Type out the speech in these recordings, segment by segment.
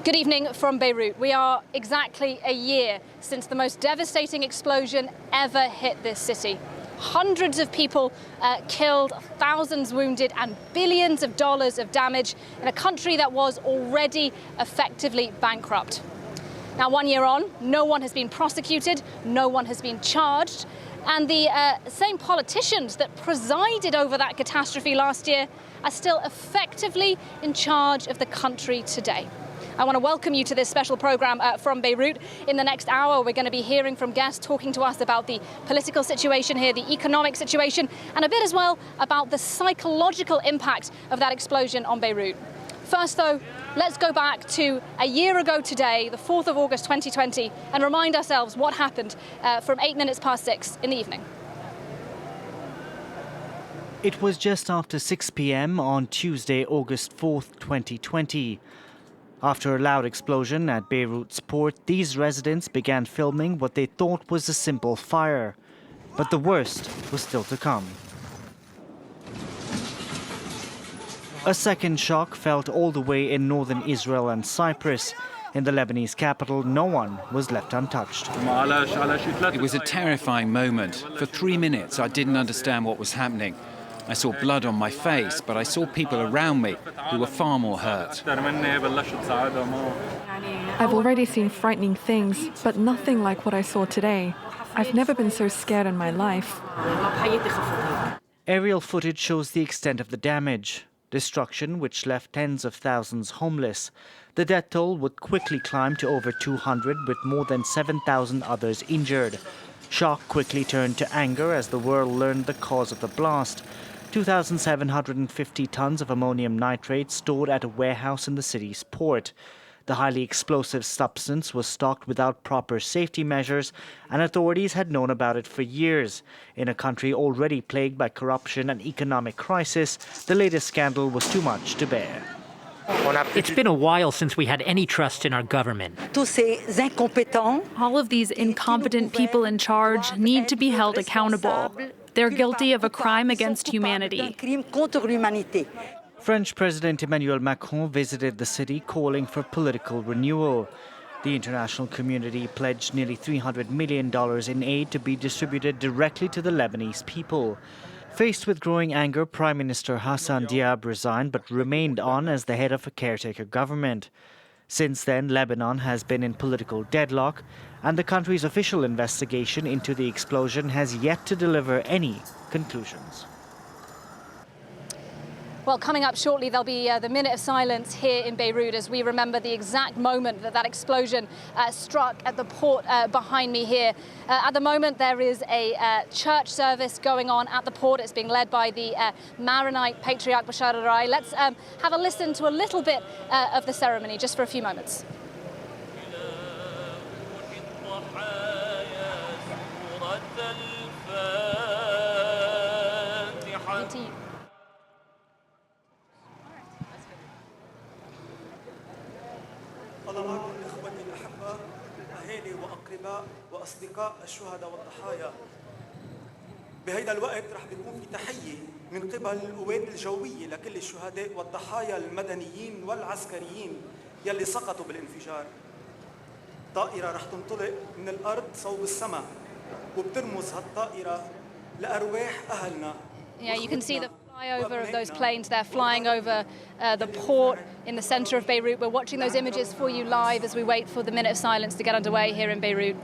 Good evening from Beirut. We are exactly a year since the most devastating explosion ever hit this city. Hundreds of people killed, thousands wounded, and billions of dollars of damage in a country that was already effectively bankrupt. Now, 1 year on, no one has been prosecuted, no one has been charged, and the same politicians that presided over that catastrophe last year are still effectively in charge of the country today. I want to welcome you to this special program from Beirut. In the next hour, we're going to be hearing from guests talking to us about the political situation here, the economic situation, and a bit as well about the psychological impact of that explosion on Beirut. First, though, let's go back to a year ago today, the 4th of August 2020, and remind ourselves what happened from 8 minutes past 6 in the evening. It was just after 6 p.m. on Tuesday, August 4th, 2020. After a loud explosion at Beirut's port, these residents began filming what they thought was a simple fire. But the worst was still to come. A second shock felt all the way in northern Israel and Cyprus. In the Lebanese capital, no one was left untouched. It was a terrifying moment. For 3 minutes, I didn't understand what was happening. I saw blood on my face, but I saw people around me who were far more hurt. I've already seen frightening things, but nothing like what I saw today. I've never been so scared in my life. Aerial footage shows the extent of the damage. Destruction which left tens of thousands homeless. The death toll would quickly climb to over 200, with more than 7,000 others injured. Shock quickly turned to anger as the world learned the cause of the blast. 2,750 tons of ammonium nitrate stored at a warehouse in the city's port. The highly explosive substance was stocked without proper safety measures, and authorities had known about it for years. In a country already plagued by corruption and economic crisis, the latest scandal was too much to bear. It's been a while since we had any trust in our government. All of these incompetent people in charge need to be held accountable. They're guilty of a crime against humanity. French President Emmanuel Macron visited the city calling for political renewal. The international community pledged nearly $300 million in aid to be distributed directly to the Lebanese people. Faced with growing anger, Prime Minister Hassan Diab resigned but remained on as the head of a caretaker government. Since then, Lebanon has been in political deadlock, and the country's official investigation into the explosion has yet to deliver any conclusions. Well, coming up shortly, there'll be the minute of silence here in Beirut as we remember the exact moment that that explosion struck at the port behind me here. At the moment, there is a church service going on at the port. It's being led by the Maronite Patriarch Bashar al-Rai. Let's have a listen to a little bit of the ceremony just for a few moments. وأصدقاء الشهداء والضحايا بهذا الوقت رح بيكون في تحية من قبل القوات الجوية لكل الشهداء والضحايا المدنيين والعسكريين يلي سقطوا بالانفجار. طائرة رح تنطلق من الأرض صوب السماء وبترمز هالطائرة لأرواح أهلنا. Yeah, you can see the flyover of those planes there flying over the port in the center of Beirut. We're watching those images for you live as we wait for the minute of silence to get underway here in Beirut.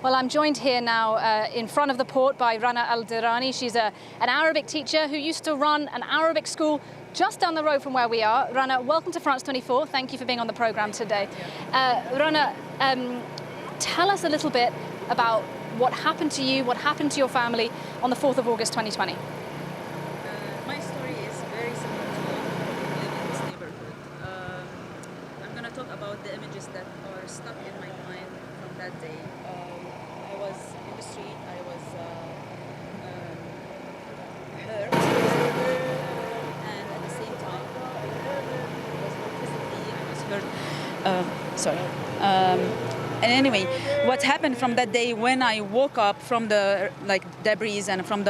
Well, I'm joined here now in front of the port by Rana Al-Dirani. She's an Arabic teacher who used to run an Arabic school just down the road from where we are. Rana, welcome to France 24. Thank you for being on the program today. Rana, tell us a little bit about what happened to you, what happened to your family on the 4th of August 2020. My story is very similar to living in this neighborhood. I'm going to talk about the images that are stuck in my mind from that day. I was in the street, I was hurt, and at the same time sorry. And anyway, what happened from that day when I woke up from the debris and from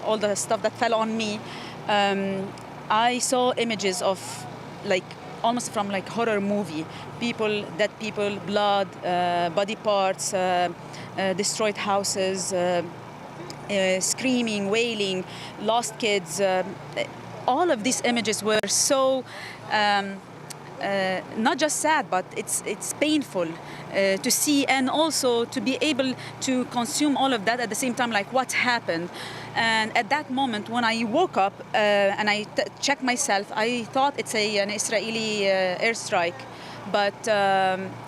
all the stuff that fell on me, I saw images of almost from horror movie. Dead people, blood, body parts, destroyed houses, screaming, wailing, lost kids. All of these images were so not just sad, but it's painful to see, and also to be able to consume all of that at the same time, like what happened. And at that moment, when I woke up and I checked myself, I thought it's an Israeli airstrike. But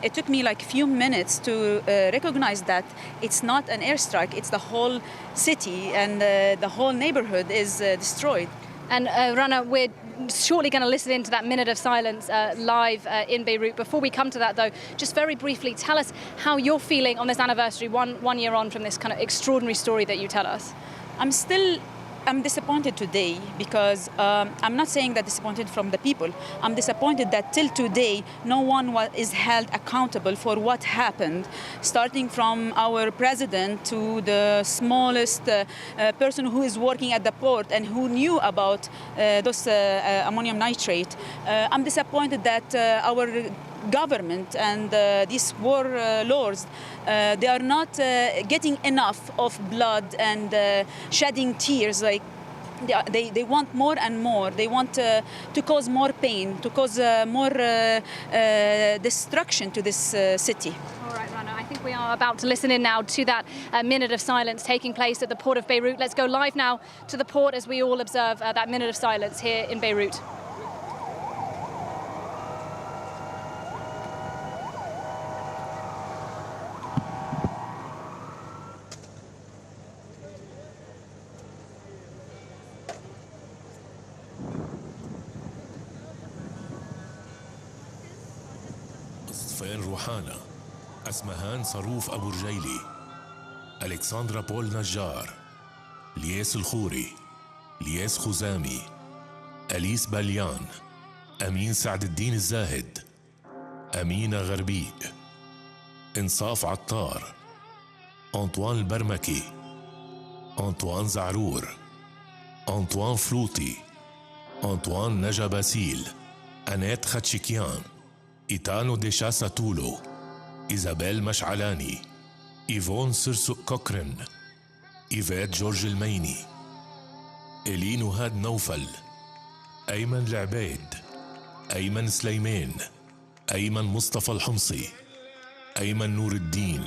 it took me like a few minutes to recognize that it's not an airstrike, it's the whole city and the whole neighborhood is destroyed. And Rana, we're shortly going to listen into that minute of silence live in Beirut. Before we come to that, though, just very briefly, tell us how you're feeling on this anniversary, one year on from this kind of extraordinary story that you tell us. I'm disappointed today because I'm not saying that disappointed from the people. I'm disappointed that till today, no one is held accountable for what happened, starting from our president to the smallest person who is working at the port and who knew about those ammonium nitrate. I'm disappointed that our government and these war lords, they are not getting enough of blood and shedding tears. Like they want more and more. They want to cause more pain, to cause more destruction to this city. All right, Rana, I think we are about to listen in now to that minute of silence taking place at the port of Beirut. Let's go live now to the port as we all observe that minute of silence here in Beirut. صفين روحانا، أسمهان صاروف أبو رجيلي، ألكسندرا بول نجار، لياس الخوري، لياس خزامي، أليس بليان، أمين سعد الدين الزاهد، أمينة غربيق، إنصاف عطار، أنطوان البرمكي، أنطوان زعرور، أنطوان فلوطي، أنطوان نجا باسيل، أنات خاتشيكيان، إيتانو ديشاسا تولو، إيزابيل مشعلاني، إيفون سرسوق كوكرن، إيفات جورج الميني، إلين وهاد نوفل، أيمن العبيد، أيمن سليمان، أيمن مصطفى الحمصي، أيمن نور الدين،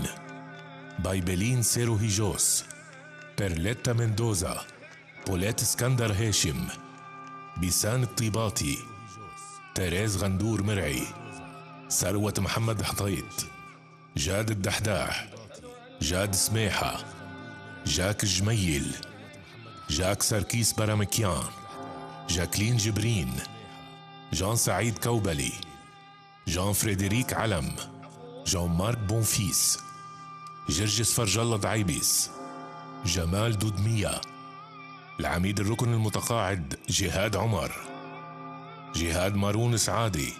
بايبلين سيرو هيجوس، بيرليتا مندوزا، بوليت اسكندر هاشم، بيسان الطيباطي، تيريز غندور مرعي، ثروة محمد حطيط، جاد الدحداح، جاد سميحة، جاك الجميل، جاك سركيس برامكيان، جاكلين جبرين، جان سعيد كوبلي، جان فريدريك علم، جان مارك بونفيس، جرجس فرج الله دعيبيس، جمال دودمية، العميد الركن المتقاعد جهاد عمر، جهاد مارون سعادي،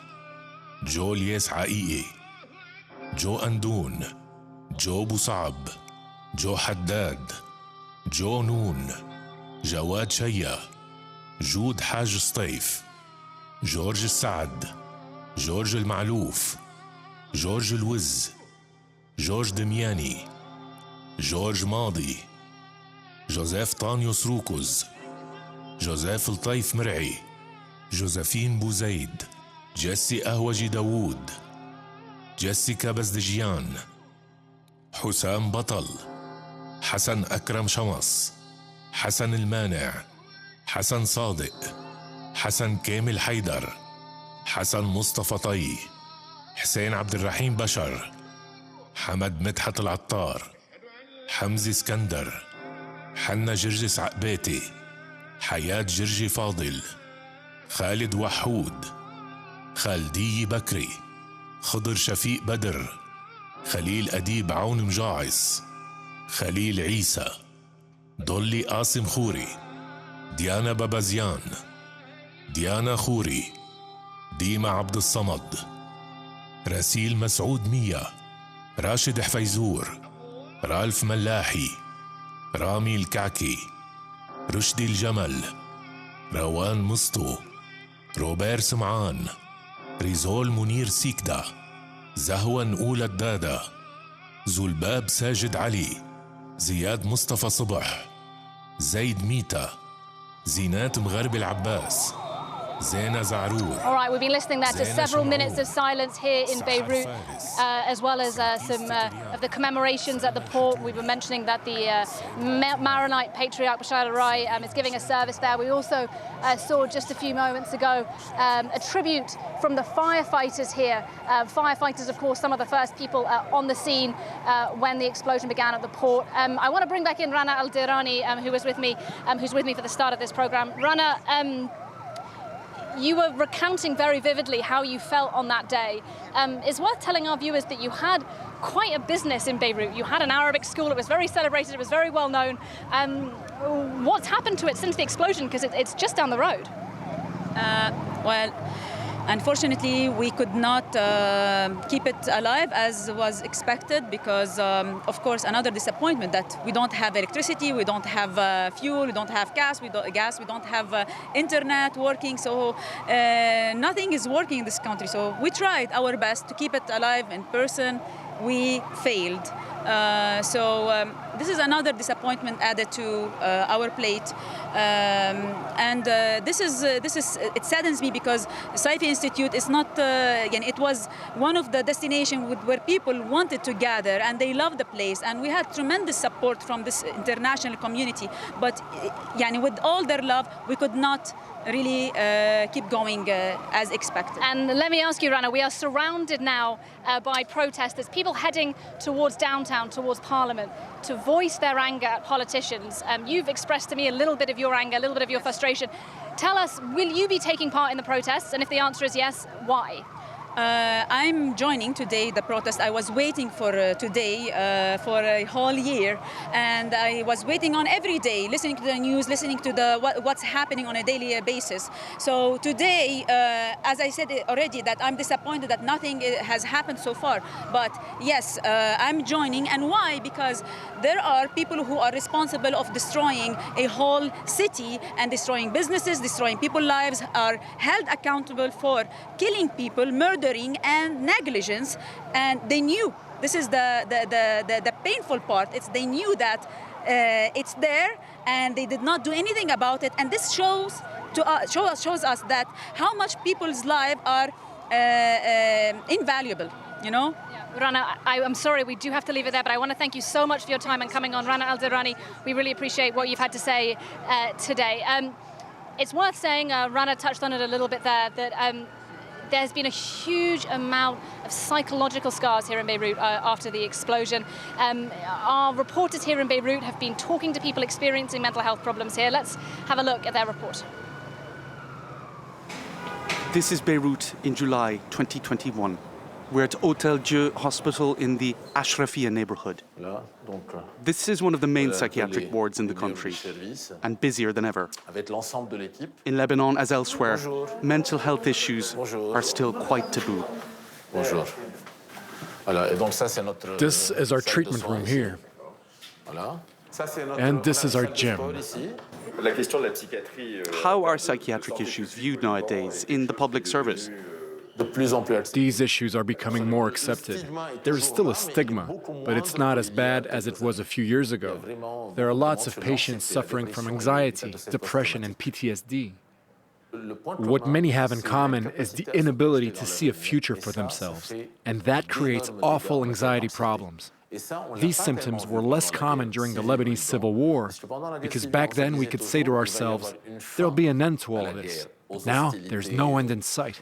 جو لياس حقيقي، جو أندون، جو بوصعب، جو حداد، جو نون، جواد شيا، جود حاج سطيف، جورج السعد، جورج المعلوف، جورج الوز، جورج دمياني، جورج ماضي، جوزيف طانيوس روكوز، جوزيف لطيف مرعي، جوزفين بوزيد، جيسي أهوجي داوود، جيسيكا بزدجيان، حسام بطل، حسن أكرم شمص، حسن المانع، حسن صادق، حسن كامل حيدر، حسن مصطفى طي، حسين عبد الرحيم بشر، حمد مدحت العطار، حمزي اسكندر، حنا جرجس عقباتي، حياة جرجي فاضل، خالد وحود، خالدي بكري، خضر شفيق بدر، خليل أديب عون مجاعس، خليل عيسى، ضلي قاسم خوري، ديانا بابازيان، ديانا خوري، ديما عبد الصمد، راسيل مسعود مية، راشد حفيزور، رالف ملاحي، رامي الكعكي، رشدي الجمل، روان مسطو، روبير سمعان، ريزول منير سيكدا، زهوة نقول الدادا، زلباب ساجد علي، زياد مصطفى صبح، زيد ميتا، زينات مغرب العباس، زينة زعرور. All right, we've been listening there to several minutes of silence here in Beirut, as well as some of the commemorations at the port. We were mentioning that the Maronite Patriarch Bashar al-Rai is giving a service there. We also saw just a few moments ago a tribute from the firefighters here. Firefighters, of course, some of the first people on the scene when the explosion began at the port. I want to bring back in Rana Al-Dirani, who's with me for the start of this program. Rana, you were recounting very vividly how you felt on that day. It's worth telling our viewers that you had quite a business in Beirut. You had an Arabic school, it was very celebrated, it was very well known. What's happened to it since the explosion? Because it's just down the road. Well, unfortunately, we could not keep it alive as was expected because, of course, another disappointment that we don't have electricity, we don't have fuel, we don't have gas, we don't have internet working, so nothing is working in this country. So we tried our best to keep it alive in person. We failed. This is another disappointment added to our plate, and it saddens me because Saifi Institute is not. It was one of the destinations where people wanted to gather and they loved the place, and we had tremendous support from this international community. But with all their love, we could not really keep going as expected. And let me ask you, Rana, we are surrounded now by protesters, people heading towards downtown, towards Parliament, to voice their anger at politicians. You've expressed to me a little bit of your anger, a little bit of your frustration. Tell us, will you be taking part in the protests? And if the answer is yes, why? I'm joining today the protest. I was waiting for today for a whole year, and I was waiting on every day, listening to the news, listening to what's happening on a daily basis. So today, as I said already, that I'm disappointed that nothing has happened so far. But yes, I'm joining, and why? Because there are people who are responsible of destroying a whole city and destroying businesses, destroying people's lives, are held accountable for killing people, murdering and negligence, and they knew. This is the painful part. They knew that it's there, and they did not do anything about it. And this shows us that how much people's lives are invaluable. Yeah. Rana, I'm sorry, we do have to leave it there, but I want to thank you so much for your time and coming on. Rana Al-Dirani, we really appreciate what you've had to say today. It's worth saying, Rana touched on it a little bit there, that there's been a huge amount of psychological scars here in Beirut after the explosion. Our reporters here in Beirut have been talking to people experiencing mental health problems here. Let's have a look at their report. This is Beirut in July 2021. We're at Hotel Dieu Hospital in the Ashrafia neighborhood. This is one of the main psychiatric wards in the country, and busier than ever. In Lebanon, as elsewhere, mental health issues are still quite taboo. This is our treatment room here. And this is our gym. How are psychiatric issues viewed nowadays in the public service? These issues are becoming more accepted. There is still a stigma, but it's not as bad as it was a few years ago. There are lots of patients suffering from anxiety, depression, and PTSD. What many have in common is the inability to see a future for themselves, and that creates awful anxiety problems. These symptoms were less common during the Lebanese Civil War, because back then we could say to ourselves, there'll be an end to all of this. Now, there's no end in sight.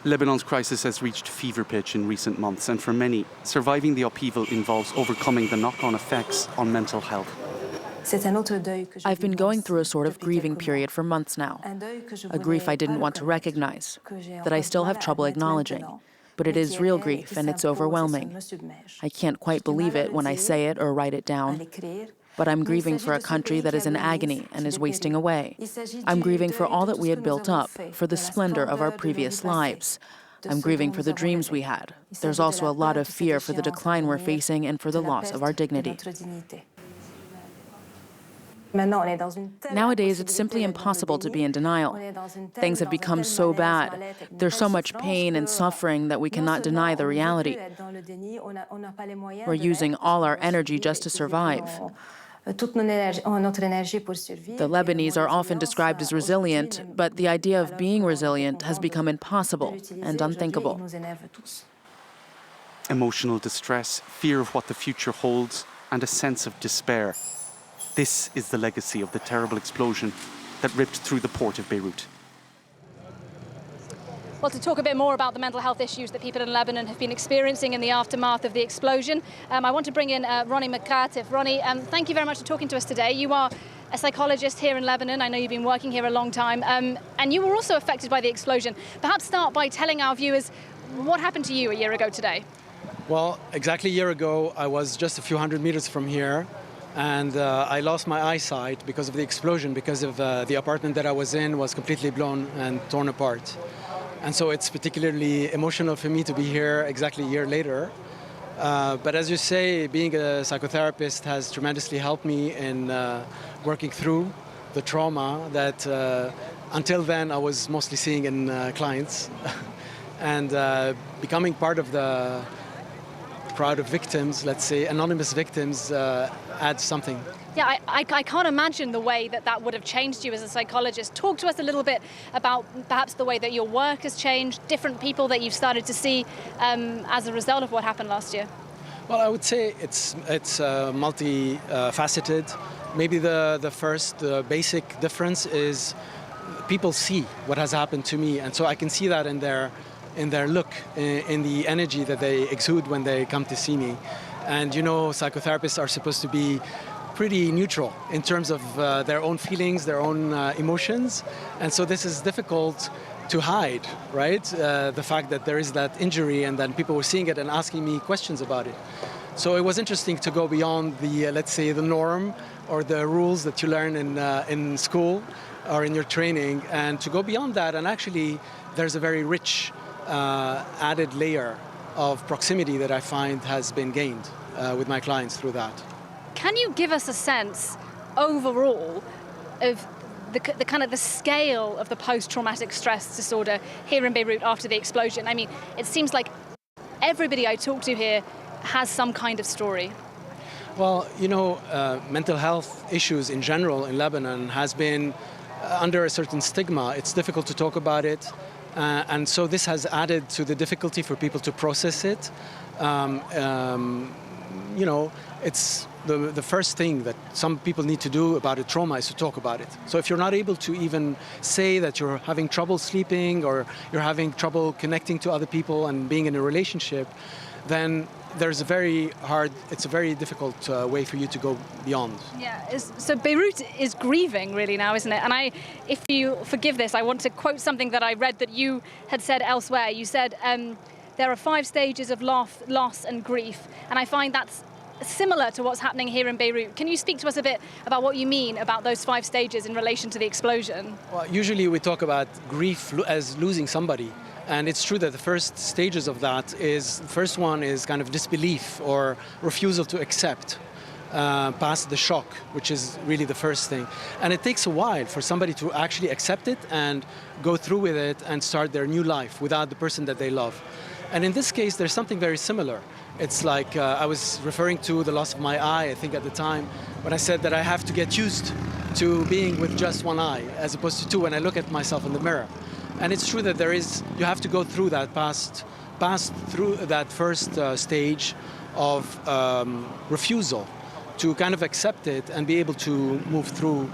Lebanon's crisis has reached fever pitch in recent months, and for many, surviving the upheaval involves overcoming the knock-on effects on mental health. I've been going through a sort of grieving period for months now, a grief I didn't want to recognize, that I still have trouble acknowledging. But it is real grief, and it's overwhelming. I can't quite believe it when I say it or write it down. But I'm grieving for a country that is in agony and is wasting away. I'm grieving for all that we had built up, for the splendor of our previous lives. I'm grieving for the dreams we had. There's also a lot of fear for the decline we're facing and for the loss of our dignity. Nowadays, it's simply impossible to be in denial. Things have become so bad. There's so much pain and suffering that we cannot deny the reality. We're using all our energy just to survive. The Lebanese are often described as resilient, but the idea of being resilient has become impossible and unthinkable. Emotional distress, fear of what the future holds, and a sense of despair. This is the legacy of the terrible explosion that ripped through the port of Beirut. Well, to talk a bit more about the mental health issues that people in Lebanon have been experiencing in the aftermath of the explosion, I want to bring in Ronnie McCartiff. Ronnie, thank you very much for talking to us today. You are a psychologist here in Lebanon. I know you've been working here a long time, and you were also affected by the explosion. Perhaps start by telling our viewers what happened to you a year ago today. Well, exactly a year ago, I was just a few hundred meters from here, and I lost my eyesight because of the explosion, because of the apartment that I was in was completely blown and torn apart. And so it's particularly emotional for me to be here exactly a year later. But as you say, being a psychotherapist has tremendously helped me in working through the trauma that until then I was mostly seeing in clients. And becoming part of the crowd of victims, let's say, anonymous victims, adds something. Yeah, I can't imagine the way that would have changed you as a psychologist. Talk to us a little bit about perhaps the way that your work has changed, different people that you've started to see as a result of what happened last year. Well, I would say it's multi-faceted. Maybe the first basic difference is people see what has happened to me, and so I can see that in their look, in the energy that they exude when they come to see me. And you know, psychotherapists are supposed to be pretty neutral in terms of their own feelings, their own emotions. And so this is difficult to hide, right? The fact that there is that injury and then people were seeing it and asking me questions about it. So it was interesting to go beyond the, let's say, the norm or the rules that you learn in school or in your training, and to go beyond that. And actually, there's a very rich added layer of proximity that I find has been gained with my clients through that. Can you give us a sense overall of the kind of the scale of the post-traumatic stress disorder here in Beirut after the explosion? I mean, it seems like everybody I talk to here has some kind of story. Well, you know, mental health issues in general in Lebanon has been under a certain stigma. It's difficult to talk about it. And so this has added to the difficulty for people to process it. You know, it's the first thing that some people need to do about a trauma is to talk about it. So if you're not able to even say that you're having trouble sleeping or you're having trouble connecting to other people and being in a relationship, then it's a very difficult way for you to go beyond. Yeah, so Beirut is grieving really now, isn't it? And if you forgive this, I want to quote something that I read that you had said elsewhere. You said, there are 5 stages of loss and grief, and I find that's similar to what's happening here in Beirut. Can you speak to us a bit about what you mean about those 5 stages in relation to the explosion? Well, usually we talk about grief as losing somebody. And it's true that the first stages of that is, the first one is kind of disbelief or refusal to accept past the shock, which is really the first thing. And it takes a while for somebody to actually accept it and go through with it and start their new life without the person that they love. And in this case, there's something very similar. It's like I was referring to the loss of my eye, I think at the time, when I said that I have to get used to being with just one eye as opposed to 2 when I look at myself in the mirror. And it's true that you have to go through that, pass through that first stage of refusal to kind of accept it and be able to move through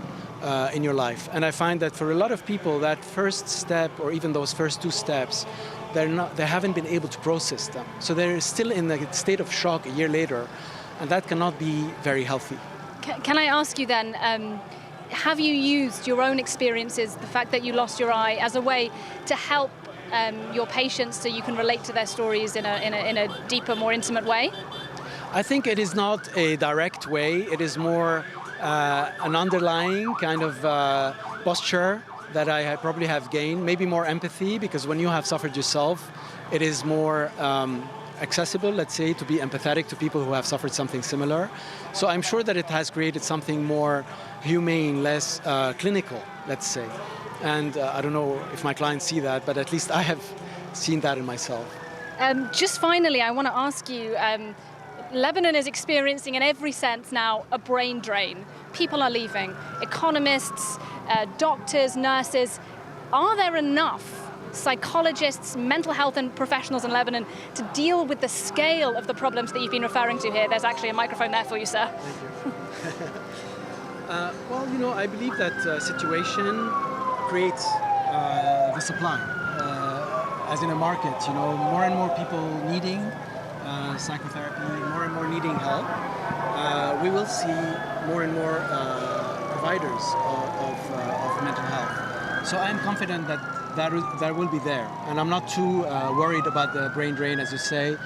in your life. And I find that for a lot of people, that first step or even those first 2 steps, they haven't been able to process them. So they're still in a state of shock a year later, and that cannot be very healthy. Can I ask you then, have you used your own experiences, the fact that you lost your eye, as a way to help your patients so you can relate to their stories in a deeper, more intimate way? I think it is not a direct way. It is more an underlying kind of posture that I probably have gained, maybe more empathy, because when you have suffered yourself, it is more accessible, let's say, to be empathetic to people who have suffered something similar. So I'm sure that it has created something more humane, less clinical, let's say. And I don't know if my clients see that, but at least I have seen that in myself. Just finally, I want to ask you, Lebanon is experiencing in every sense now a brain drain. People are leaving. Economists, doctors, nurses. Are there enough psychologists, mental health and professionals in Lebanon to deal with the scale of the problems that you've been referring to here? There's actually a microphone there for you, sir. Thank you. Well, you know, I believe that situation creates the supply. As in a market, you know, more and more people needing psychotherapy, more and more needing help, we will see more and more providers of mental health. So I'm confident that will be there. And I'm not too worried about the brain drain, as you say.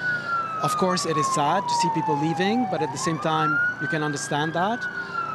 Of course, it is sad to see people leaving, but at the same time, you can understand that.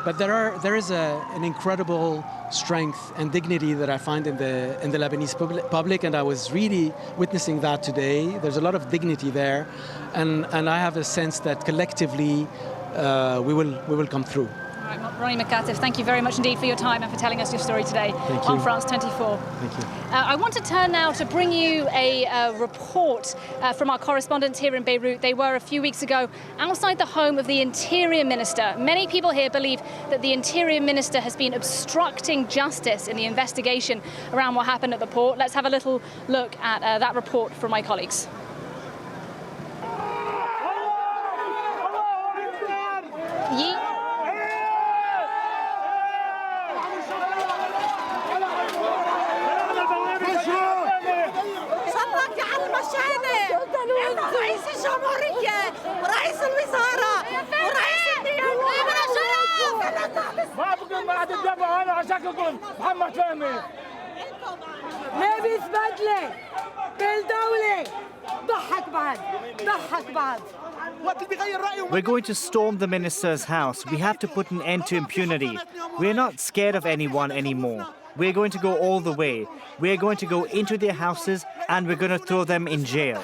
But there is an incredible strength and dignity that I find in the Lebanese public, and I was really witnessing that today. There's a lot of dignity there, and I have a sense that collectively we will come through. All right, Ronnie McCatif, thank you very much indeed for your time and for telling us your story today on France 24. Thank you. I want to turn now to bring you a report from our correspondents here in Beirut. They were a few weeks ago outside the home of the Interior Minister. Many people here believe that the Interior Minister has been obstructing justice in the investigation around what happened at the port. Let's have a little look at that report from my colleagues. رئيس الجمهورية ورئيس الوزارة ورئيس النيابة شرف ما بكون ما عاد تدافعوا أنا عشاككم محمد فهمي لابس بدلة بالدولة ضحك بعد We're going to storm the minister's house. We have to put an end to impunity. We're not scared of anyone anymore. We're going to go all the way. We're going to go into their houses and we're going to throw them in jail.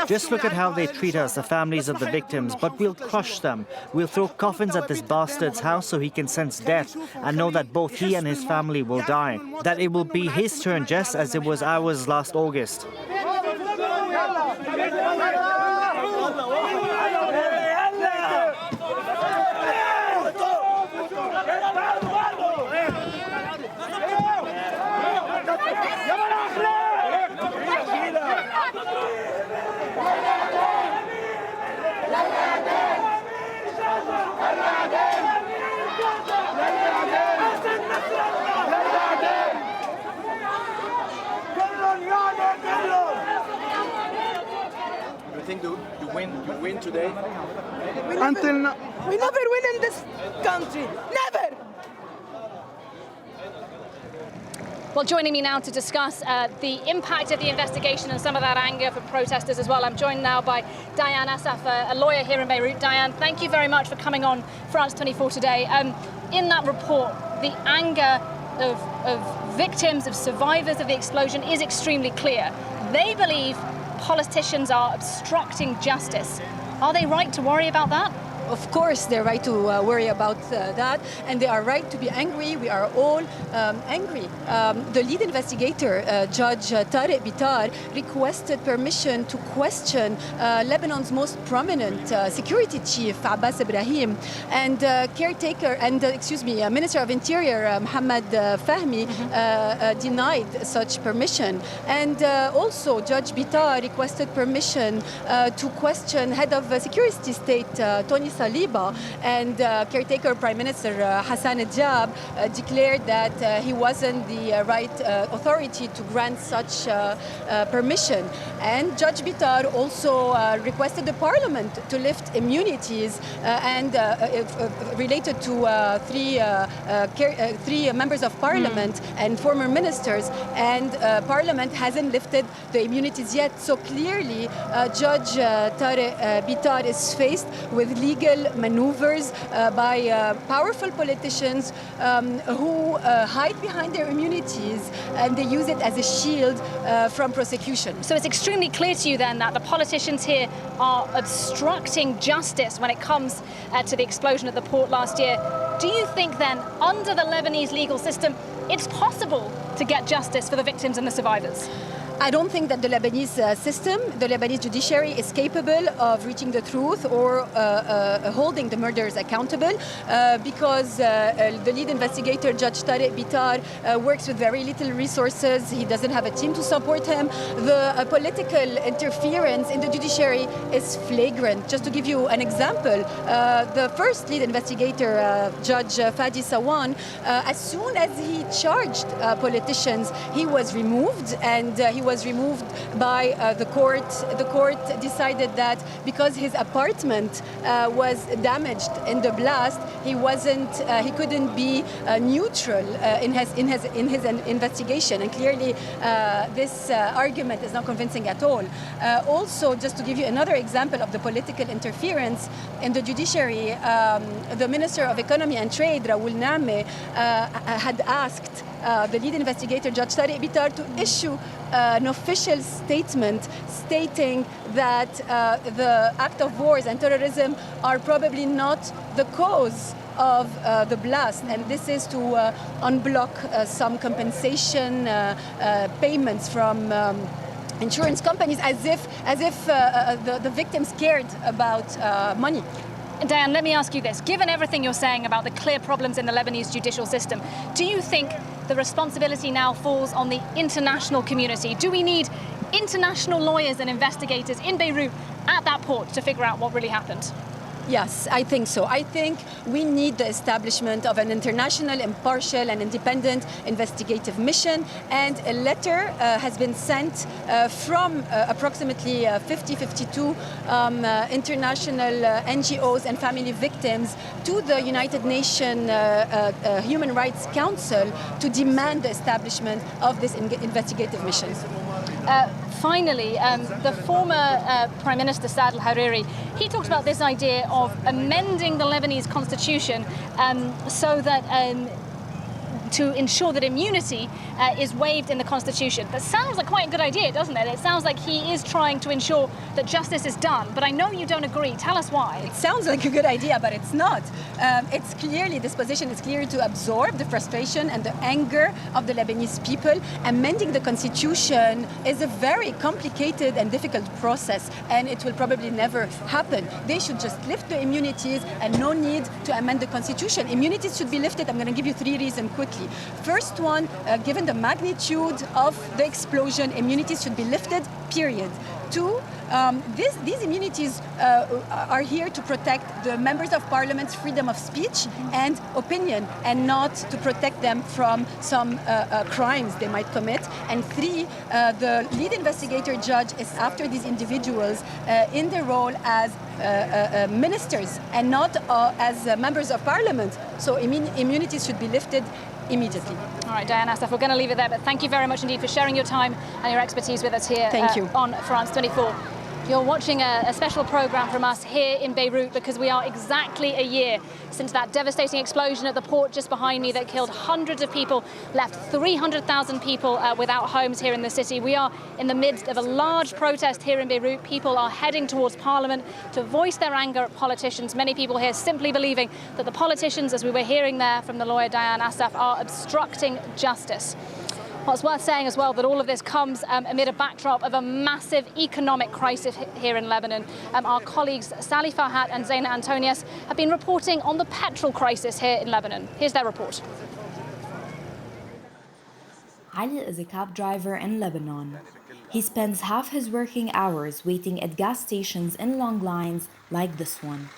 Just look at how they treat us, the families of the victims, but we'll crush them. We'll throw coffins at this bastard's house so he can sense death and know that both he and his family will die. That it will be his turn just as it was ours last August. You think you win today? Until now. We never win in this country. Never! Well, joining me now to discuss the impact of the investigation and some of that anger from protesters as well, I'm joined now by Diane Asaf, a lawyer here in Beirut. Diane, thank you very much for coming on France 24 today. In that report, the anger of victims, of survivors of the explosion is extremely clear. They believe politicians are obstructing justice. Are they right to worry about that? Of course, they're right to worry about that, and they are right to be angry. We are all angry. The lead investigator, Judge Tarek Bitar, requested permission to question Lebanon's most prominent security chief, Abbas Ibrahim, and Minister of Interior, Mohammed Fahmy, denied such permission. And also, Judge Bitar requested permission to question head of security state, Tony Saliba, and caretaker Prime Minister Hassan Diab declared that he wasn't the right authority to grant such permission. And Judge Bitar also requested the parliament to lift immunities and related to three members of parliament and former ministers, and parliament hasn't lifted the immunities yet. So clearly Judge Tarek Bitar is faced with legal maneuvers by powerful politicians who hide behind their immunities, and they use it as a shield from prosecution. So it's extremely clear to you then that the politicians here are obstructing justice when it comes to the explosion at the port last year. Do you think then, under the Lebanese legal system, it's possible to get justice for the victims and the survivors? I don't think that the Lebanese system, the Lebanese judiciary, is capable of reaching the truth or holding the murderers accountable because the lead investigator, Judge Tarek Bitar, works with very little resources. He doesn't have a team to support him. The political interference in the judiciary is flagrant. Just to give you an example, the first lead investigator, Judge Fadi Sawan, as soon as he charged politicians, he was removed, and he was removed by the court. The court decided that because his apartment was damaged in the blast, he couldn't be neutral in his investigation. And clearly, this argument is not convincing at all. Also, just to give you another example of the political interference in the judiciary, the Minister of Economy and Trade, Raoul Name, had asked the lead investigator, Judge Tarek Bitar, to issue an official statement stating that the act of wars and terrorism are probably not the cause of the blast, and this is to unblock some compensation payments from insurance companies, as if the victims cared about money. Diane, let me ask you this. Given everything you're saying about the clear problems in the Lebanese judicial system, do you think the responsibility now falls on the international community? Do we need international lawyers and investigators in Beirut at that port to figure out what really happened? Yes, I think so. I think we need the establishment of an international, impartial and independent investigative mission, and a letter has been sent from approximately 52 international NGOs and family victims to the United Nations Human Rights Council to demand the establishment of this investigative mission. Finally, the former Prime Minister Saad al-Hariri, he talked about this idea of amending the Lebanese constitution so that to ensure that immunity is waived in the constitution. That sounds like quite a good idea, doesn't it? It sounds like he is trying to ensure that justice is done, but I know you don't agree. Tell us why. It sounds like a good idea, but it's not. It's clearly, this position is clear to absorb the frustration and the anger of the Lebanese people. Amending the constitution is a very complicated and difficult process, and it will probably never happen. They should just lift the immunities and no need to amend the constitution. Immunities should be lifted. I'm going to give you 3 reasons quickly. First one, given the magnitude of the explosion, immunities should be lifted, period. 2, these immunities are here to protect the members of parliament's freedom of speech and opinion, and not to protect them from some crimes they might commit. And 3, the lead investigator judge is after these individuals in their role as ministers and not as members of parliament. So immunities should be lifted immediately. All right, Diane Assaf, we're going to leave it there, but thank you very much indeed for sharing your time and your expertise with us here on France 24. You're watching a special program from us here in Beirut because we are exactly a year since that devastating explosion at the port just behind me that killed hundreds of people, left 300,000 people without homes here in the city. We are in the midst of a large protest here in Beirut. People are heading towards Parliament to voice their anger at politicians. Many people here simply believing that the politicians, as we were hearing there from the lawyer Diane Assaf, are obstructing justice. Well, it's worth saying as well that all of this comes amid a backdrop of a massive economic crisis here in Lebanon. Our colleagues Sally Farhat and Zaina Antonius have been reporting on the petrol crisis here in Lebanon. Here's their report. Ali is a cab driver in Lebanon. He spends half his working hours waiting at gas stations in long lines like this one.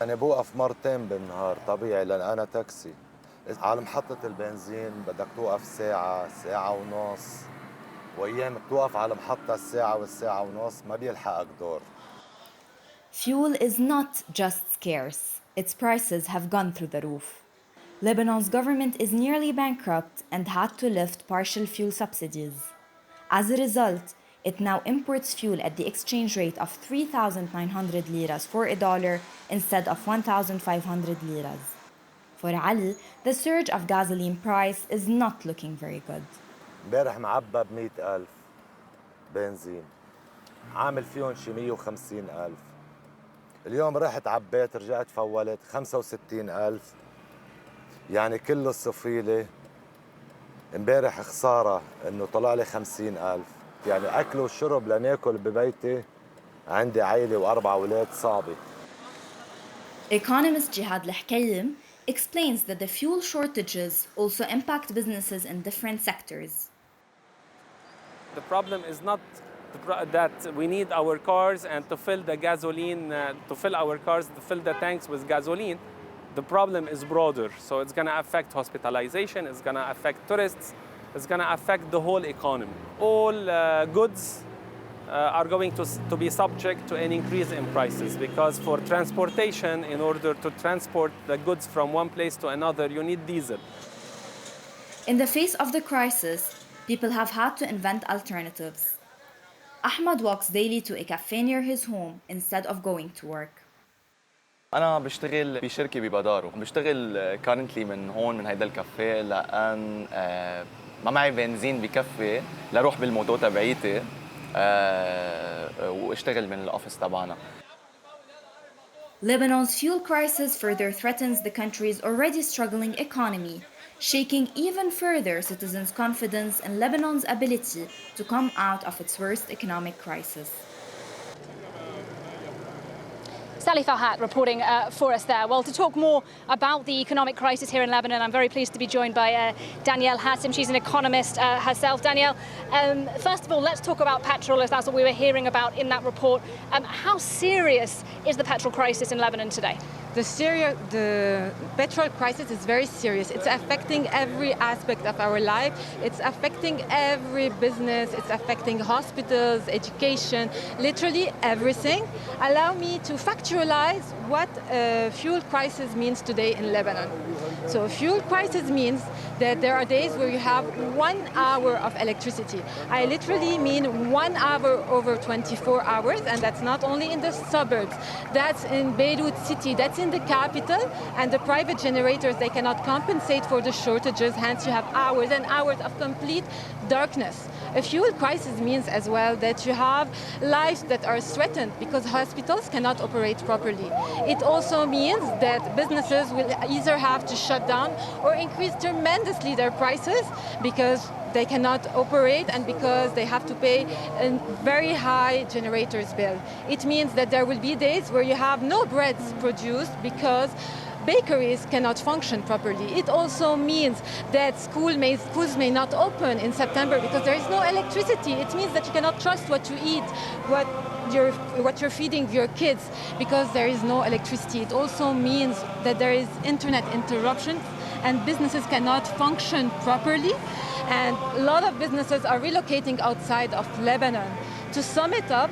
أنا بوقف مرتين بالنهار طبيعي لأن أنا تاكسي. على محطة البنزين بدك توقف ساعة، ساعة ونص، وأيام بتوقف على محطة الساعة والساعة ونص ما بيلحقك دور. Fuel is not just scarce, its prices have gone through the roof. Lebanon's government is nearly bankrupt and had to lift partial fuel subsidies. As a result, it now imports fuel at the exchange rate of 3,900 liras for $1 instead of 1,500 liras. For Ali, the surge of gasoline price is not looking very good. امبارح معبى ب100,000 بنزين، عامل فيهم شي 150,000. اليوم رحت عبيت رجعت فولت 65,000، يعني كله الصفيلة. امبارح خسارة إنه طلع لي 50,000، يعني أكل وشرب لناكل ببيتي، عندي عائلة و4 أولاد صعبة. Economist Jihad Lehkayem explains that the fuel shortages also impact businesses in different sectors. The problem is not that we need our cars and to fill the gasoline, to fill our cars, to fill the tanks with gasoline. The problem is broader, so it's going to affect hospitalization, it's going to affect tourists, it's going to affect the whole economy. All goods are going to be subject to an increase in prices because for transportation, in order to transport the goods from one place to another, you need diesel. In the face of the crisis, people have had to invent alternatives. Ahmad walks daily to a cafe near his home instead of going to work. أنا بشتغل بشركة ببدارو، بشتغل currently من هون من هيدا الكافيه لأن ما معي بنزين بكفي لروح بالموتو تبعيتي واشتغل من الأوفيس تبعنا. Lebanon's fuel crisis further threatens the country's already struggling economy, shaking even further citizens' confidence in Lebanon's ability to come out of its worst economic crisis. Sally Farhat reporting for us there. Well, to talk more about the economic crisis here in Lebanon, I'm very pleased to be joined by Danielle Hassim. She's an economist herself. Danielle, first of all, let's talk about petrol, as that's what we were hearing about in that report. How serious is the petrol crisis in Lebanon today? The petrol crisis is very serious. It's affecting every aspect of our life. It's affecting every business. It's affecting hospitals, education, literally everything. Allow me to factualize what fuel crisis means today in Lebanon. So fuel crisis means that there are days where you have 1 hour of electricity. I literally mean 1 hour over 24 hours, and that's not only in the suburbs. That's in Beirut city, that's in the capital, and the private generators, they cannot compensate for the shortages, hence you have hours and hours of complete darkness. A fuel crisis means as well that you have lives that are threatened because hospitals cannot operate properly. It also means that businesses will either have to shut down or increase tremendously their prices because they cannot operate and because they have to pay a very high generator's bill. It means that there will be days where you have no breads produced because bakeries cannot function properly. It also means that schools may not open in September because there is no electricity. It means that you cannot trust what you eat, what you're feeding your kids because there is no electricity. It also means that there is internet interruptions and businesses cannot function properly. And a lot of businesses are relocating outside of Lebanon. To sum it up,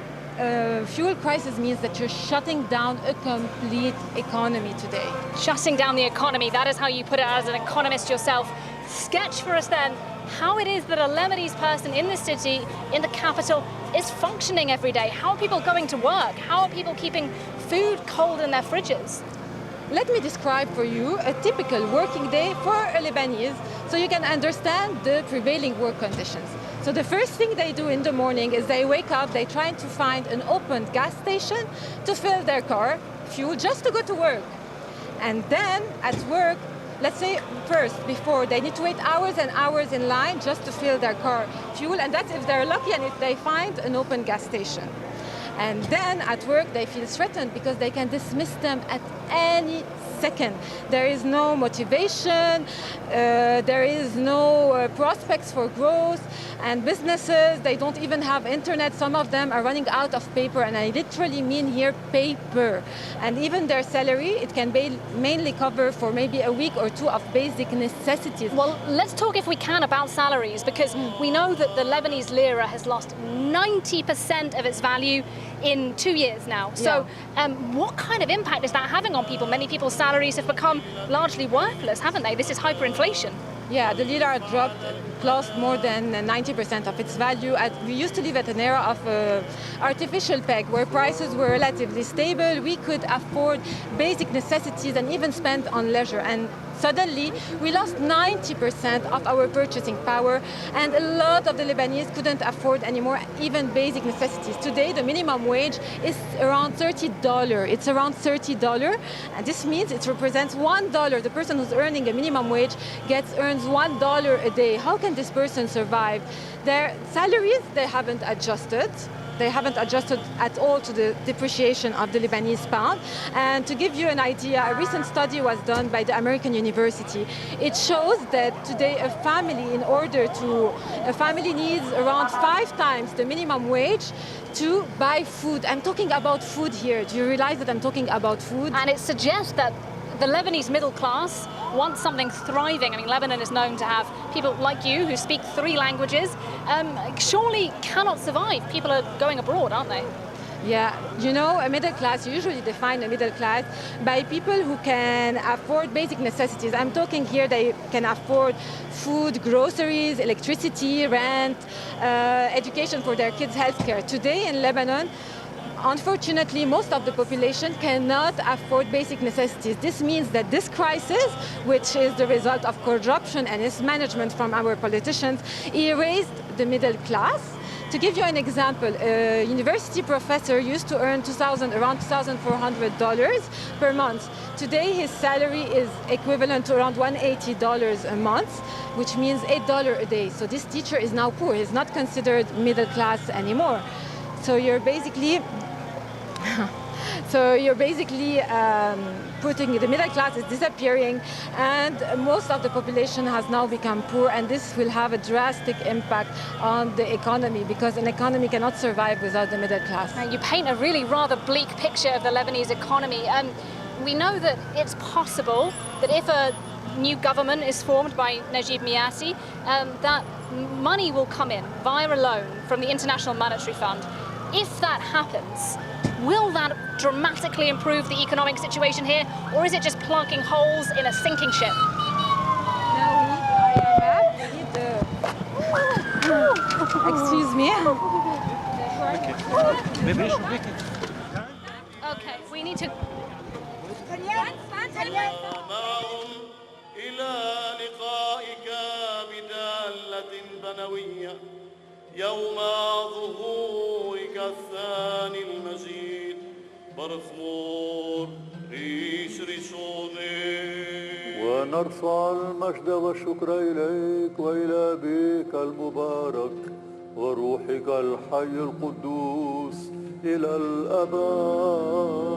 fuel crisis means that you're shutting down a complete economy today. Shutting down the economy, that is how you put it as an economist yourself. Sketch for us then how it is that a Lebanese person in the city, in the capital, is functioning every day. How are people going to work? How are people keeping food cold in their fridges? Let me describe for you a typical working day for a Lebanese so you can understand the prevailing work conditions. So the first thing they do in the morning is they wake up, they try to find an open gas station to fill their car fuel just to go to work. And then at work, let's say first, before, they need to wait hours and hours in line just to fill their car fuel, and that's if they're lucky and if they find an open gas station. And then at work, they feel threatened because they can dismiss them at any second. There is no motivation, there is no prospects for growth, And businesses, they don't even have internet. Some of them are running out of paper, and I literally mean here paper. And even their salary, it can mainly cover for maybe a week or two of basic necessities. Well, let's talk, if we can, about salaries, because we know that the Lebanese lira has lost 90% of its value in 2 years now. So what kind of impact is that having on people? Many people's salaries have become largely worthless, haven't they? This is hyperinflation. Yeah, the lira dropped, lost more than 90% of its value. We used to live at an era of artificial peg, where prices were relatively stable. We could afford basic necessities and even spend on leisure. And suddenly, we lost 90% of our purchasing power, and a lot of the Lebanese couldn't afford anymore even basic necessities. Today, the minimum wage is around $30. It's around $30, and this means it represents $1. The person who's earning a minimum wage earns $1 a day. How can this person survive? Their salaries, they haven't adjusted. They haven't adjusted at all to the depreciation of the Lebanese pound. And to give you an idea, a recent study was done by the American University. It shows that today a family needs around 5 times the minimum wage to buy food. I'm talking about food here. Do you realize that I'm talking about food? And it suggests that the Lebanese middle class wants something thriving. I mean, Lebanon is known to have people like you who speak 3 languages, surely cannot survive. People are going abroad, aren't they? Yeah, you know, a middle class, you usually define a middle class by people who can afford basic necessities. I'm talking here, they can afford food, groceries, electricity, rent, education for their kids, healthcare. Today in Lebanon, unfortunately, most of the population cannot afford basic necessities. This means that this crisis, which is the result of corruption and mismanagement from our politicians, erased the middle class. To give you an example, a university professor used to earn around $2,400 per month. Today, his salary is equivalent to around $180 a month, which means $8 a day. So this teacher is now poor. He's not considered middle class anymore. So you're basically putting the middle class is disappearing, and most of the population has now become poor, and this will have a drastic impact on the economy, because an economy cannot survive without the middle class. You paint a really rather bleak picture of the Lebanese economy. We know that it's possible that if a new government is formed by Najib Miati, that money will come in via a loan from the International Monetary Fund. If that happens, will that dramatically improve the economic situation here, or is it just plugging holes in a sinking ship? Excuse me. Okay, we need to... يوم ظهورك الثاني المجيد برثمور ريش ريشوني ونرفع المجد والشكر إليك وإلى أبيك المبارك وروحك الحي القدوس إلى الأبد.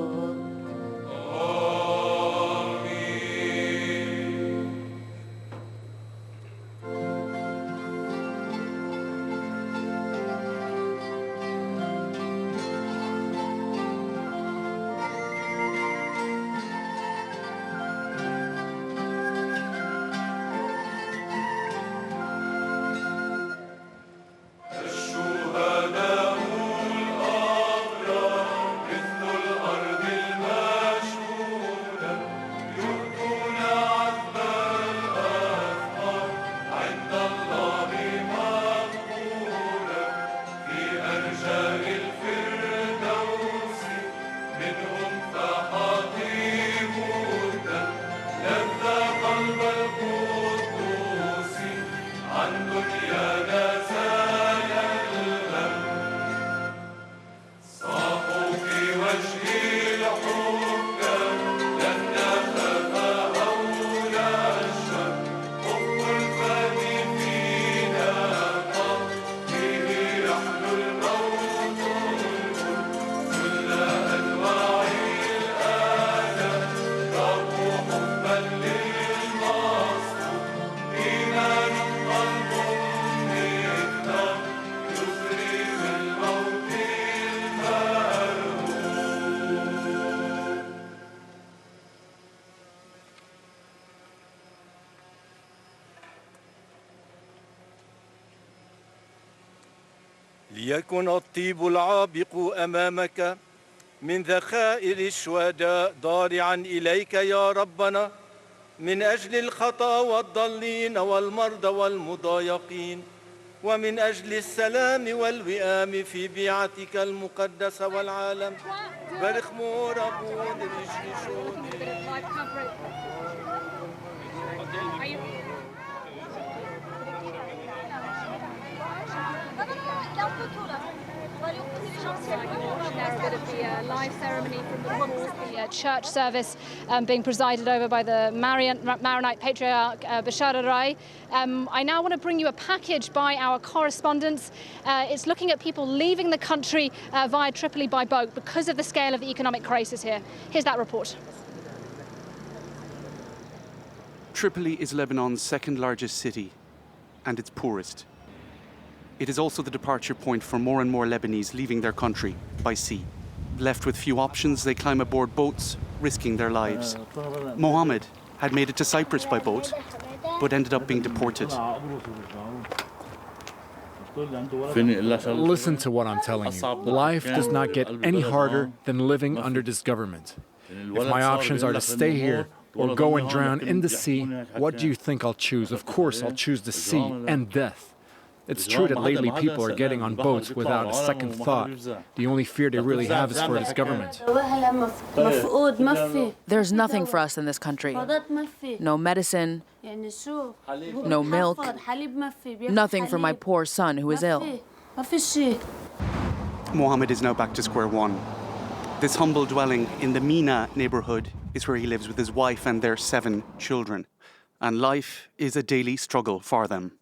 ليكن الطيب العابق أمامك من ذخائر الشهداء ضارعا إليك يا ربنا من أجل الخطأ والضالين والمرضى والمضايقين ومن أجل السلام والوئام في بيعتك المقدسة والعالم برخ موربون رشيشون Live ceremony from the court, the church service being presided over by the Maronite Patriarch Bashar al-Rai. I now want to bring you a package by our correspondents. It's looking at people leaving the country via Tripoli by boat because of the scale of the economic crisis here. Here's that report. Tripoli is Lebanon's second largest city and its poorest. It is also the departure point for more and more Lebanese leaving their country by sea. Left with few options, they climb aboard boats, risking their lives. Mohammed had made it to Cyprus by boat, but ended up being deported. Listen to what I'm telling you. Life does not get any harder than living under this government. If my options are to stay here or go and drown in the sea, what do you think I'll choose? Of course, I'll choose the sea and death. It's true that lately people are getting on boats without a second thought. The only fear they really have is for this government. There's nothing for us in this country. No medicine, no milk, nothing for my poor son who is ill. Mohammed is now back to square one. This humble dwelling in the Mina neighborhood is where he lives with his wife and their 7 children. And life is a daily struggle for them.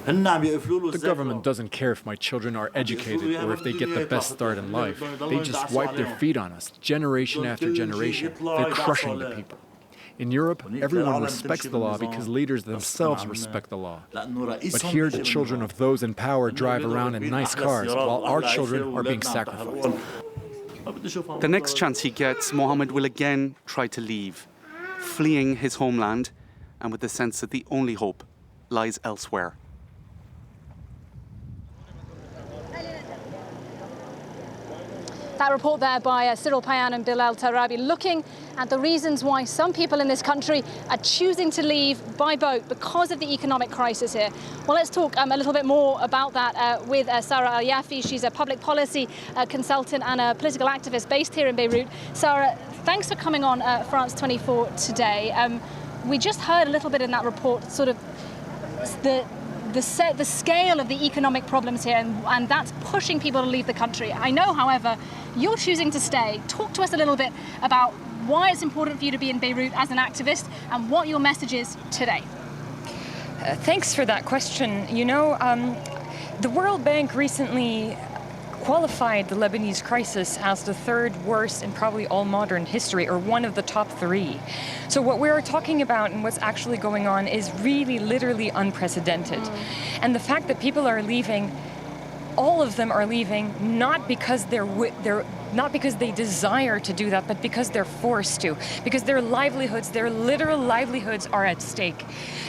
The government doesn't care if my children are educated or if they get the best start in life. They just wipe their feet on us, generation after generation. They're crushing the people. In Europe, everyone respects the law because leaders themselves respect the law. But here, the children of those in power drive around in nice cars, while our children are being sacrificed. The next chance he gets, Mohammed will again try to leave, fleeing his homeland, and with the sense that the only hope lies elsewhere. That report there by Cyril Payan and Bilal Tarabi, looking at the reasons why some people in this country are choosing to leave by boat because of the economic crisis here. Well, let's talk a little bit more about that with Sarah Al-Yafi. She's a public policy consultant and a political activist based here in Beirut. Sarah, thanks for coming on France 24 today. We just heard a little bit in that report, sort of the scale of the economic problems here, and that's pushing people to leave the country. I know, however, you're choosing to stay. Talk to us a little bit about why it's important for you to be in Beirut as an activist and what your message is today. Thanks for that question. You know, the World Bank recently qualified the Lebanese crisis as the 3rd worst in probably all modern history, or one of the top 3. So what we're talking about and what's actually going on is really literally unprecedented. And the fact that people are leaving, all of them are leaving, not because not because they desire to do that, but because they're forced to, because their livelihoods, their literal livelihoods are at stake.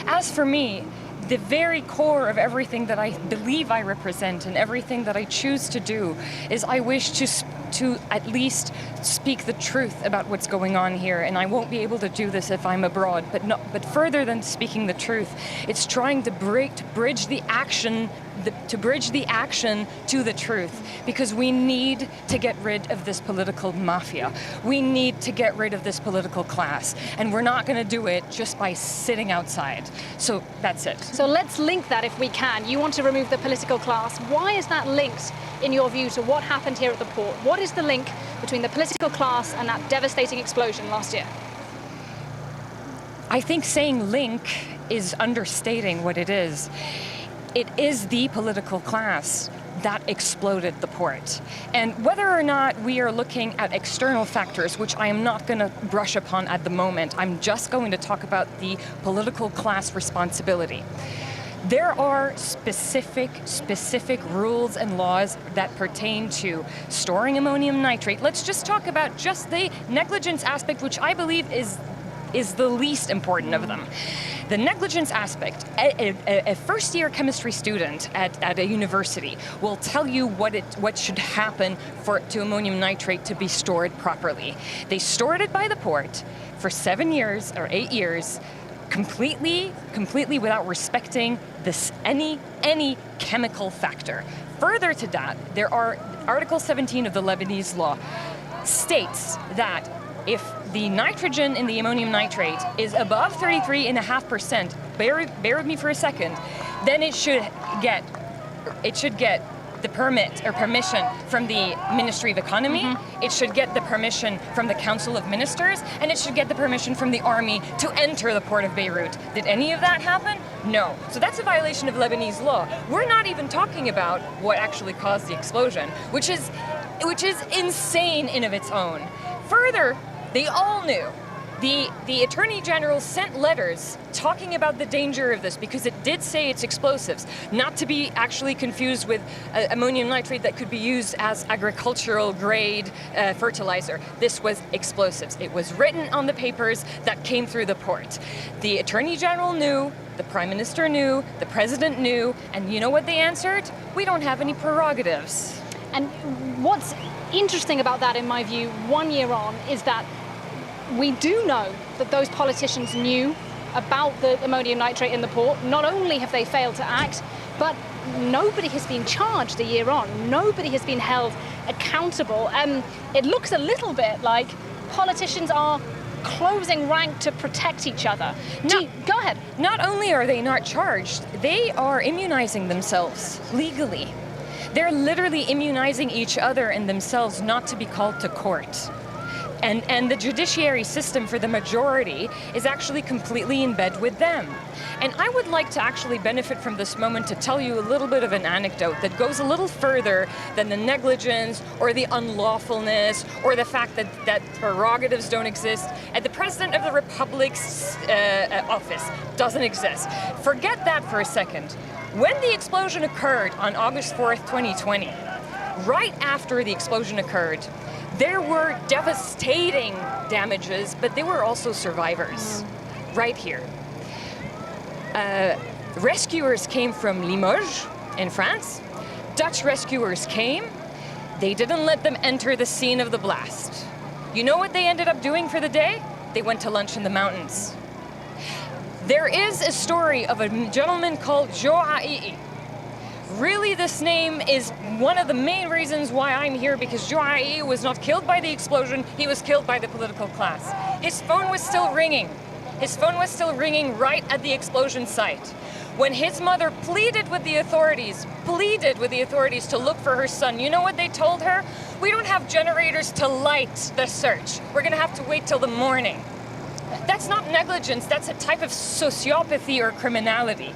As for me, the very core of everything that I believe I represent and everything that I choose to do is I wish to at least speak the truth about what's going on here, and I won't be able to do this if I'm abroad. But further than speaking the truth, it's trying to bridge the action to the truth, because we need to get rid of this political mafia. We need to get rid of this political class, and we're not going to do it just by sitting outside. So that's it. So let's link that if we can. You want to remove the political class. Why is that linked, in your view, to what happened here at the port? What is the link between the political class and that devastating explosion last year? I think saying link is understating what it is. It is the political class that exploded the port. And whether or not we are looking at external factors, which I am not going to brush upon at the moment, I'm just going to talk about the political class responsibility. There are specific rules and laws that pertain to storing ammonium nitrate. Let's just talk about just the negligence aspect, which I believe is the least important of them. The negligence aspect, a first-year chemistry student at a university will tell you what should happen to ammonium nitrate to be stored properly. They stored it by the port for 7 years or 8 years, completely without respecting any chemical factor. Further to that, there are Article 17 of the Lebanese law states that if the nitrogen in the ammonium nitrate is above 33.5%, bear with me for a second, then it should get the permit or permission from the Ministry of Economy, it should get the permission from the Council of Ministers, and it should get the permission from the army to enter the port of Beirut. Did any of that happen? No. So that's a violation of Lebanese law. We're not even talking about what actually caused the explosion, which is insane in of its own. Further, they all knew. The Attorney General sent letters talking about the danger of this because it did say it's explosives, not to be actually confused with ammonium nitrate that could be used as agricultural grade fertilizer. This was explosives. It was written on the papers that came through the port. The Attorney General knew, the Prime Minister knew, the President knew, and you know what they answered? We don't have any prerogatives. And what's interesting about that, in my view, 1 year on, is that we do know that those politicians knew about the ammonium nitrate in the port. Not only have they failed to act, but nobody has been charged a year on. Nobody has been held accountable. It looks a little bit like politicians are closing rank to protect each other. Go ahead. Not only are they not charged, they are immunizing themselves legally. They're literally immunizing each other and themselves not to be called to court. And the judiciary system for the majority is actually completely in bed with them. And I would like to actually benefit from this moment to tell you a little bit of an anecdote that goes a little further than the negligence or the unlawfulness or the fact that prerogatives don't exist and the President of the Republic's office doesn't exist. Forget that for a second. When the explosion occurred on August 4th, 2020, right after the explosion occurred, there were devastating damages, but there were also survivors right here. Rescuers came from Limoges in France. Dutch rescuers came. They didn't let them enter the scene of the blast. You know what they ended up doing for the day? They went to lunch in the mountains. There is a story of a gentleman called Joa'i. Really, this name is one of the main reasons why I'm here, because Joa'i was not killed by the explosion, he was killed by the political class. His phone was still ringing. His phone was still ringing right at the explosion site. When his mother pleaded with the authorities to look for her son, you know what they told her? We don't have generators to light the search. We're gonna have to wait till the morning. That's not negligence, that's a type of sociopathy or criminality.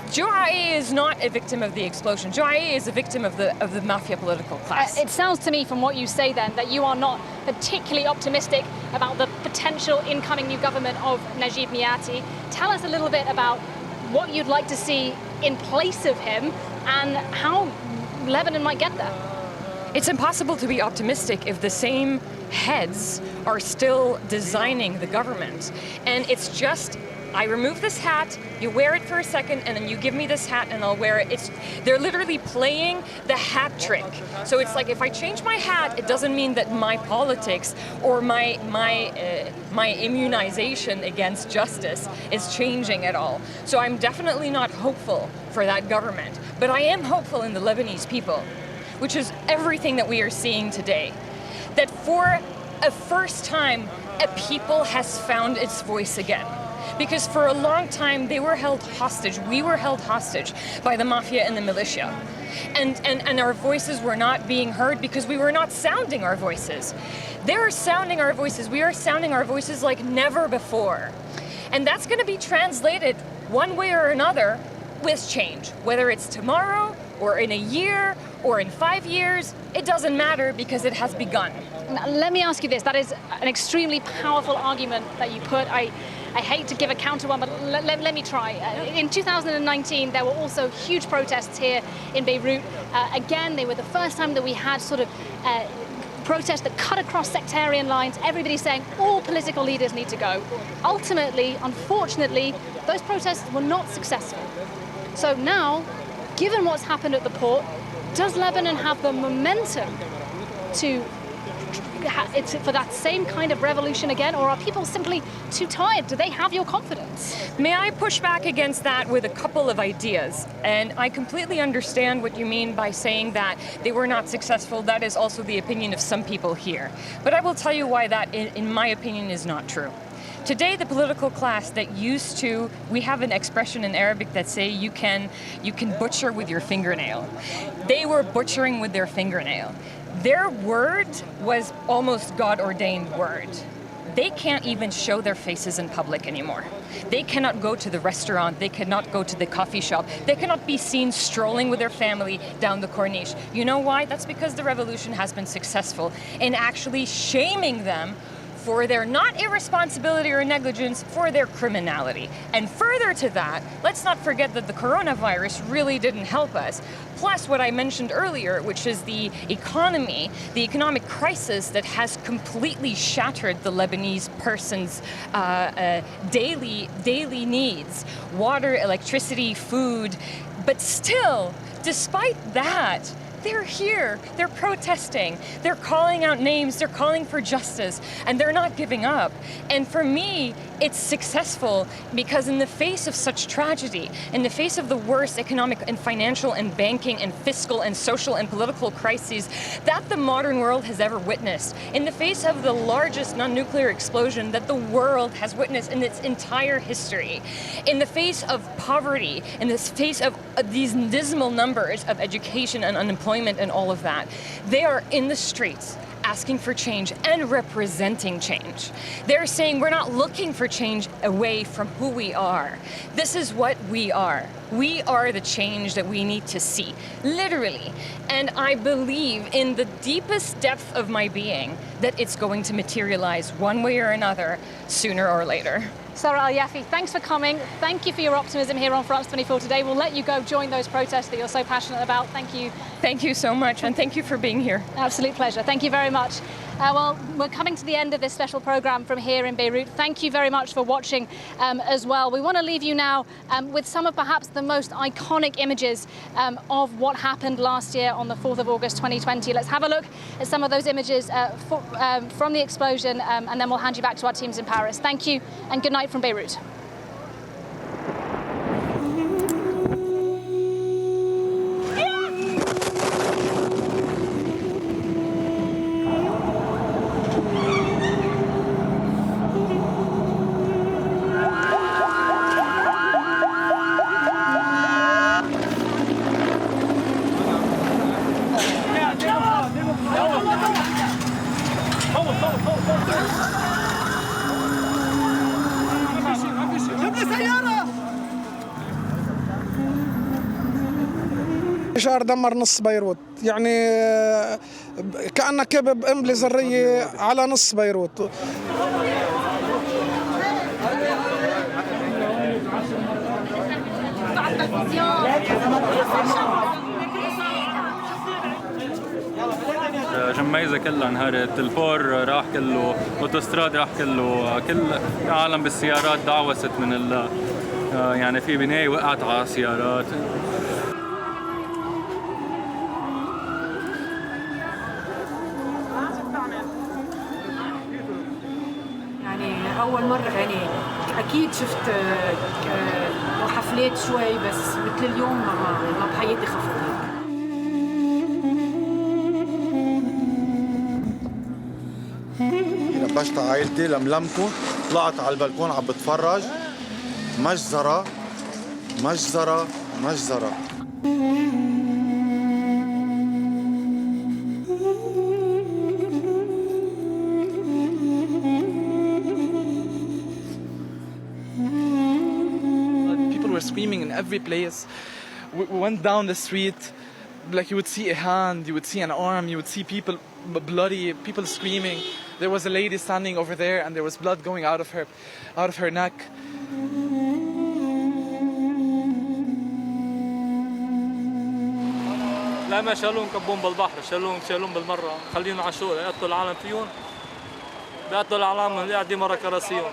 Joa'i is not a victim of the explosion. Joa'i is a victim of the mafia political class. It sounds to me from what you say then that you are not particularly optimistic about the potential incoming new government of Najib Mikati. Tell us a little bit about what you'd like to see in place of him and how Lebanon might get there. It's impossible to be optimistic if the same heads are still designing the government. And it's just, I remove this hat, you wear it for a second, and then you give me this hat and I'll wear it. They're literally playing the hat trick. So it's like if I change my hat, it doesn't mean that my politics or my immunization against justice is changing at all. So I'm definitely not hopeful for that government, but I am hopeful in the Lebanese people, which is everything that we are seeing today. That for a first time, a people has found its voice again. Because for a long time, they were held hostage. We were held hostage by the mafia and the militia. And our voices were not being heard because we were not sounding our voices. They are sounding our voices. We are sounding our voices like never before. And that's going to be translated one way or another with change. Whether it's tomorrow or in a year or in 5 years, it doesn't matter because it has begun. Now, let me ask you this. That is an extremely powerful argument that you put. I hate to give a counter one, but let me try. In 2019, there were also huge protests here in Beirut. Again, they were the first time that we had sort of protests that cut across sectarian lines, everybody saying all political leaders need to go. Ultimately, unfortunately, those protests were not successful. So now, given what's happened at the port, does Lebanon have the momentum for that same kind of revolution again, or are people simply too tired? Do they have your confidence? May I push back against that with a couple of ideas? And I completely understand what you mean by saying that they were not successful. That is also the opinion of some people here. But I will tell you why that, in my opinion, is not true. Today, the political class that used to, we have an expression in Arabic that say you can butcher with your fingernail. They were butchering with their fingernail. Their word was almost God-ordained word. They can't even show their faces in public anymore. They cannot go to the restaurant, they cannot go to the coffee shop, they cannot be seen strolling with their family down the Corniche. You know why? That's because the revolution has been successful in actually shaming them for their not irresponsibility or negligence, for their criminality. And further to that, let's not forget that the coronavirus really didn't help us. Plus what I mentioned earlier, which is the economic crisis that has completely shattered the Lebanese person's daily needs, water, electricity, food. But still, despite that, they're here, they're protesting, they're calling out names, they're calling for justice, and they're not giving up. And for me, it's successful because in the face of such tragedy, in the face of the worst economic and financial and banking and fiscal and social and political crises that the modern world has ever witnessed, in the face of the largest non-nuclear explosion that the world has witnessed in its entire history, in the face of poverty, in the face of these dismal numbers of education and unemployment and all of that, they are in the streets asking for change and representing change. They're saying we're not looking for change away from who we are. This is what we are. We are the change that we need to see, literally. And I believe in the deepest depth of my being that it's going to materialize one way or another, sooner or later. Sarah Al-Yafi, thanks for coming. Thank you for your optimism here on France 24 today. We'll let you go join those protests that you're so passionate about. Thank you. Thank you so much, and thank you for being here. Absolute pleasure. Thank you very much. Well, we're coming to the end of this special program from here in Beirut. Thank you very much for watching as well. We want to leave you now with some of perhaps the most iconic images of what happened last year on the 4th of August 2020. Let's have a look at some of those images from the explosion, and then we'll hand you back to our teams in Paris. Thank you, and good night from Beirut. الانفجار دمر نص بيروت، يعني كأنك بقنبلة ذرية على نص بيروت. جميزة كلها انهارت، البور راح كله، اوتوستراد راح كله، كل العالم بالسيارات دعوست من يعني في بناية وقعت على سيارات. يعني أول مرة يعني أكيد شفت حفلات شوي، بس مثل اليوم ما بحياتي خفت هيك. لبشت عائلتي لملمكم، طلعت على البلكون عم بتفرج، مجزرة مجزرة مجزرة. People were screaming in every place. We went down the street, like you would see a hand, you would see an arm, you would see people bloody, people screaming. There was a lady standing over there and there was blood going out of her neck. لا ما شالون كبون بالبحر شالون بالمره خليهم على الشغل يقتلوا العالم فيهم بيقتلوا العالم اللي قاعدين مرة كراسيهم.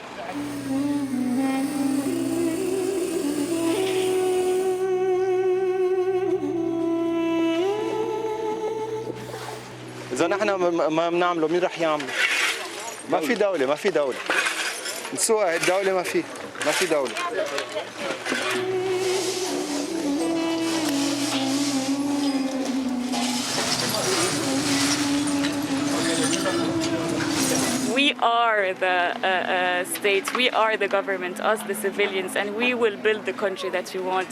إذا نحن ما بنعمله مين رح يعمله؟ ما في دولة ما في دولة. نسوق الدولة ما في دولة. We are the states, we are the government, us the civilians, and we will build the country that we want.